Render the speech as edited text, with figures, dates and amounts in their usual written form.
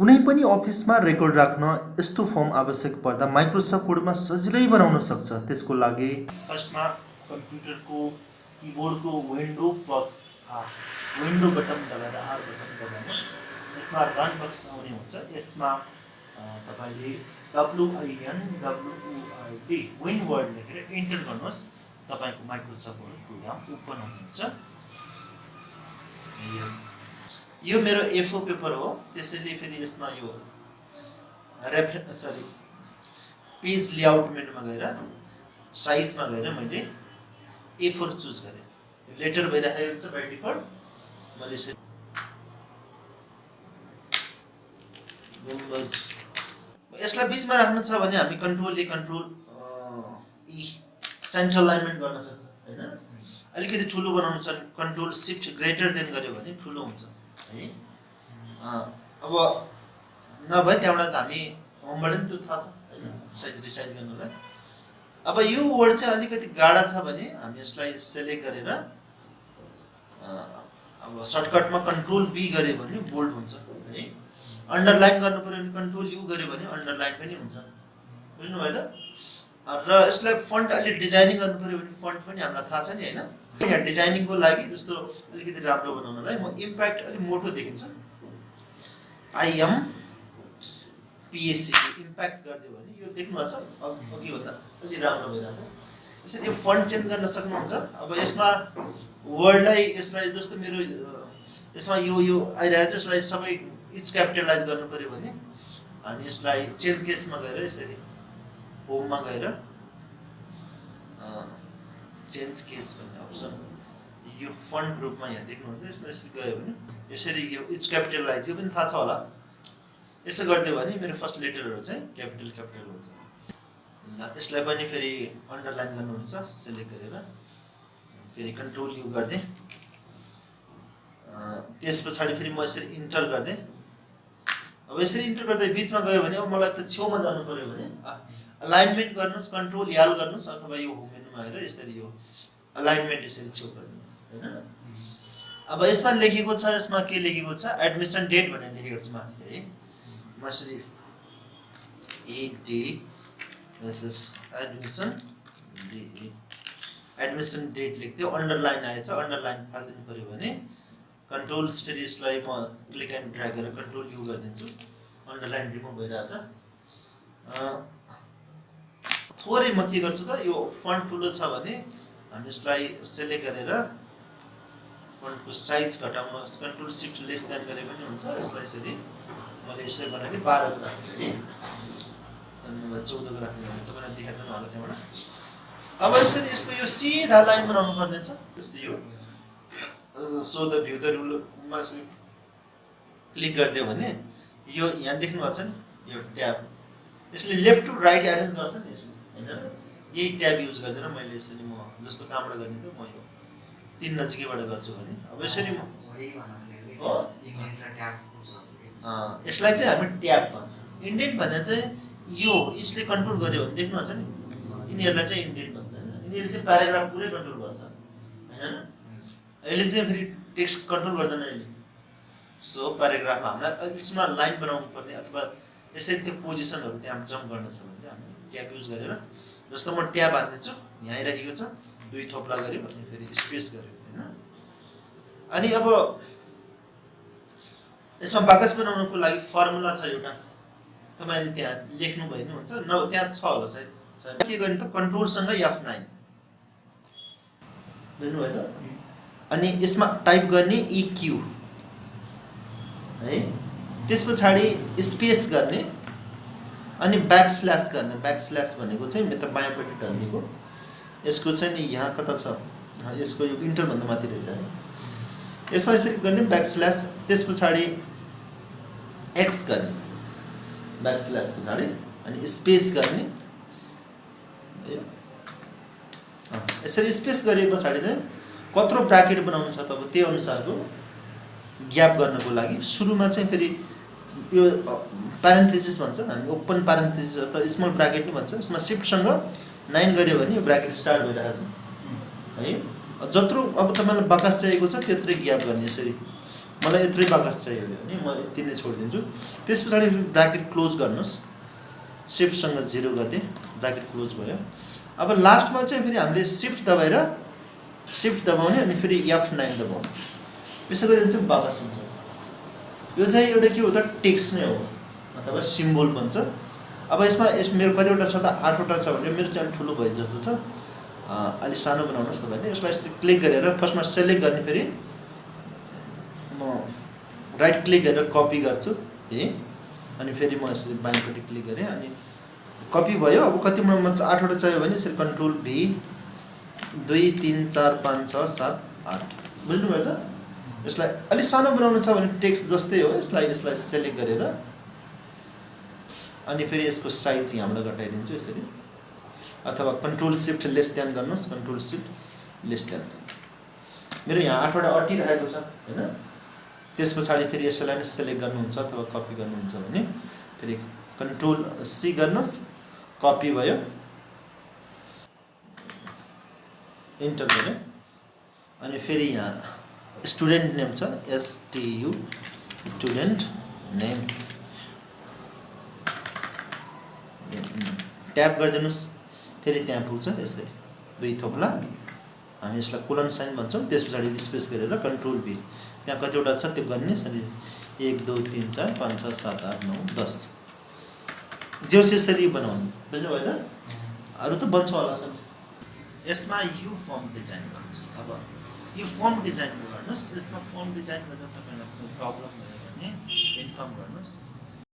कुनै पनि अफिसमा रेकर्ड राख्न यस्तो फर्म आवश्यक पर्दा माइक्रोसफ्ट वर्डमा सजिलै बनाउन सक्छ। त्यसको लागि फर्स्टमा कम्प्युटरको किबोर्डको विन्डो प्लस विन्डो बटन दबाएर आर बटन दबाउनुहोस्। यसमा रन बक्स आउने हुन्छ। यसमा तपाईले WINWORD विन वर्ड लेखेर इन्टर गर्नुहोस्। तपाईको माइक्रोसफ्ट वर्ड प्रोग्राम ओपन हुन्छ। यस यो मेरो A4 पेपर हो, त्यसैले फेरि यसमा यो पेज लेआउट मेनुमा गएर साइजमा गएर मैले A4 चुज गरेँ। लेटर भइराखेको छ बाइ डिफल्ट। मैले यसलाई बीचमा राख्नु छ भने हामी कन्ट्रोल ए कन्ट्रोल ई सेन्ट्रल अलाइनमेन्ट गर्न सक्छ हैन। अलिकति ठुलो बनाउनु छ भने कन्ट्रोल शिफ्ट ग्रेटर देन गर्यो भने ठुलो हुन्छ है। अब नभए त्यहाँबाट हामी होमबाट नि त्यो थाहा छ हैन, साइज रिसाइज गर्नुलाई। अब यो वर्ड चाहिँ अलिकति गाढा छ भने हामी यसलाई सेलेक्ट गरेर अब सर्टकटमा कन्ट्रोल बी गर्यो भने बोल्ड हुन्छ है। अन्डरलाइन गर्नु पर्यो भने कन्ट्रोल यू गर्यो भने अन्डरलाइन पनि हुन्छ। बुझ्नु भयो त? र यसलाई फन्ट अलि डिजाइनिङ गर्नु पर्यो भने फन्ट पनि हामीलाई थाहा छ नि हैन। यहाँ डिजाइनिङको लागि जस्तो अलिकति राम्रो बनाउनलाई म इम्प्याक्ट अलि मोटो देखिन्छ IM PAC इम्प्याक्ट गरिदियो भने यो देख्नुहुन्छ अघि भन्दा अलि राम्रो भइरहेछ। यसरी यो फन्ट चेन्ज गर्न सक्नुहुन्छ। अब यसमा वर्डलाई यसलाई जस्तो मेरो यसमा यो आइरहेछ, यसलाई सबै इच क्यापिटलाइज गर्नु पर्यो भने हामी यसलाई चेन्ज केसमा गएर यसरी होममा गएर चेन्ज केस भन्ने अप्सन यो फन्ट ग्रुपमा यहाँ देख्नुहुन्छ। यसमा यसरी गयो भने यसरी यो इच क्यापिटलाइज यो पनि थाहा छ होला। यसो गरिदियो भने मेरो फर्स्ट लेटरहरू चाहिँ क्यापिटल हुन्छ। ल यसलाई पनि फेरि अन्डरलाइन गर्नुहुन्छ सेलेक्ट गरेर फेरि कन्ट्रोल यू गर्दै त्यस पछाडि फेरि म यसरी इन्टर गर्दै। अब यसरी इन्टर गर्दै बीचमा गयो भने अब मलाई त छेउमा जानु पर्यो भने अलाइनमेन्ट गर्नुहोस्, कन्ट्रोल याल गर्नुहोस् अथवा यो होम मेनुमा आएर यसरी यो अलाइनमेन्ट यसरी छेउ गर्नुहोस् हैन। अब यसमा लेखेको छ, यसमा के लेखेको छ एडमिसन डेट भनेर लेखेको छ माथि है। म यसरी एडमिसन डेट लेख्थ्यो, अन्डरलाइन आएछ, अन्डरलाइन फाल्दिनु पर्यो भने कन्ट्रोल्स फेरि यसलाई म क्लिक एन्ड ड्र्याग गरेर कन्ट्रोल यू गरिदिन्छु। अन्डरलाइन रिमुभ भइरहेछ। थोरै म के गर्छु त यो फन्ट ठुलो छ भने हामी यसलाई सेलेक्ट गरेर फन्टको साइज घटाउन कन्ट्रोल शिफ्ट लेस देन गरे पनि हुन्छ। यसलाई यसरी मैले यसरी बनाइदिएँ 12 को राख्छु है। धन्यवाद 14 को राख्नु भने तपाईलाई देखाएको छैन होला त्यहाँबाट। अब यसरी यसको यो सिधा लाइन बनाउनु पर्ने छ। जस्तै यो सो द भ्यू द रुलमा क्लिक गरिदियो भने यो यहाँ देख्नु भएको छ नि यो ट्याब यसले लेफ्ट टु राइट एरेन्ज गर्छ नि यसले हैन। यही ट्याब युज गर्दैन मैले यसरी म जस्तो कामबाट गर्ने त म यो 3 नजिकैबाट गर्छु भने अब यसरी म यसलाई चाहिँ हामी ट्याब भन्छ। इन्डेन्ट भन्ने चाहिँ यो यसले कन्ट्रोल गर्यो भने देख्नु भएको छ नि यिनीहरूलाई चाहिँ इन्डेन्ट भन्छ हैन। यिनीहरूले चाहिँ प्याराग्राफ पुरै कन्ट्रोल गर्छ हैन। यसले चाहिँ फेरि टेक्स्ट कन्ट्रोल गर्दैन यसले। सो प्याराग्राफमा हामीलाई यसमा लाइन बनाउनु पर्ने अथवा यसरी त्यो पोजिसनहरू त्यहाँ जम्प गर्न छ भने चाहिँ हामी ट्याब युज गरेर जस्तो म ट्याब हान्दिन्छु यहाँ आइरहेको छ 2 थोप्ला गऱ्यो भने फेरि स्पेस गऱ्यो हैन। अनि अब यसमा बाकस बनाउनको लागि फर्मुला छ एउटा, तपाईले त्यहाँ लेख्नु भयो नि हुन्छ न त्यहाँ छ होला सायद। के गर्ने त कन्ट्रोल सँग F9 बुझ्नु भयो त। अनि यसमा टाइप गर्ने EQ है। त्यसपछि स्पेस गर्ने अनि ब्याकस्ल्यास गर्ने। ब्याकस्ल्यास भनेको चाहिँ म त बायाँपट्टि ढल्नेको यसको चाहिँ नि यहाँ कता छ यसको यो इन्टर भन्दा माथि रहेछ है। यसमा यसरी गर्ने ब्याकस्ल्यास त्यसपछि एक्स गर्ने ब्याकस्ल्यास पछाडि अनि स्पेस गर्ने। यसरी स्पेस गरे पछाडि चाहिँ कत्रो ब्राकेट बनाउनु छ त अब त्यो अनुसारको ग्याप गर्नको लागि सुरुमा चाहिँ फेरि यो प्यारेन्थेसिस भन्छ हामी ओपन प्यारेन्थेसिस अथवा स्मल ब्राकेट नि भन्छ। यसमा शिफ्ट सँग 9 गर्यो भने यो ब्राकेट स्टार्ट भइरहेको छ है। जत्रो अब तपाईलाई बाकस चाहिएको छ त्यत्रै ग्याप गर्ने यसरी मलाई यत्रै बाकस चाहियो भने म यति नै छोडिदिन्छु। त्यस पछाडि ब्राकेट क्लोज गर्नुहोस्, सिफ्टसँग 0 गरिदिएँ, ब्राकेट क्लोज भयो। अब लास्टमा चाहिँ फेरि हामीले सिफ्ट दबाउने अनि फेरि F9 दबाउने, यसो गरी चाहिँ बाकस हुन्छ। यो चाहिँ एउटा के हो त टेक्स्ट नै हो अथवा सिम्बल भन्छ। अब यसमा मेरो कतिवटा छ त 8वटा छ भने मेरो चाहिँ ठुलो भयो जस्तो छ, अलि सानो बनाउनुहोस् तपाईँले। यसलाई यसरी क्लिक गरेर फर्स्टमा सेलेक्ट गर्ने, फेरि म राइट क्लिक गरेर कपी गर्छु है, अनि फेरि म यसरी बायाँपट्टि क्लिक गरेँ अनि कपी भयो। अब कतिवटा म 8वटा चाहियो भने यसरी कन्ट्रोल V 2 3 4 5 6 7 8 बुझ्नुभयो त। यसलाई अलि सानो बनाउनु छ भने टेक्स्ट जस्तै हो, यसलाई सेलेक्ट गरेर अनि फेरि यसको साइज यहाँबाट घटाइदिन्छु यसरी, अथवा कन्ट्रोल सिफ्ट लेस देन गर्नुहोस्, कन्ट्रोल सिफ्ट लेस देन। मेरो यहाँ 8वटा अटिरहेको छ हैन। त्यस पछाडि फेरि यसलाई नै सेलेक्ट गर्नुहुन्छ अथवा कपी गर्नुहुन्छ भने फेरि कन्ट्रोल C गर्नुहोस्, कपी भयो, इन्टर गरेँ अनि फेरि यहाँ स्टुडेन्ट नेम छ STU स्टुडेन्ट नेम ट्याप गरिदिनुहोस्, फेरि त्यहाँ पुग्छ यसरी 2 थोप्ला, हामी यसलाई कोलन साइन भन्छौँ। त्यस पछाडि स्पेस गरेर कन्ट्रोल V, त्यहाँ कतिवटा छ त्यो गर्ने, 1 2 3 4 5 6 7 8 9 10 जेउस यसरी बनाउनु, बुझ्नुभयो त। अरू त बन्छ होला सर। यसमा यो फर्म डिजाइन गर्नुहोस्। अब यो फर्म डिजाइन गर्नुहोस्, यसमा फर्म डिजाइन गर्दा तपाईँलाई कुनै प्रब्लम भयो भने इन्फर्म गर्नुहोस्।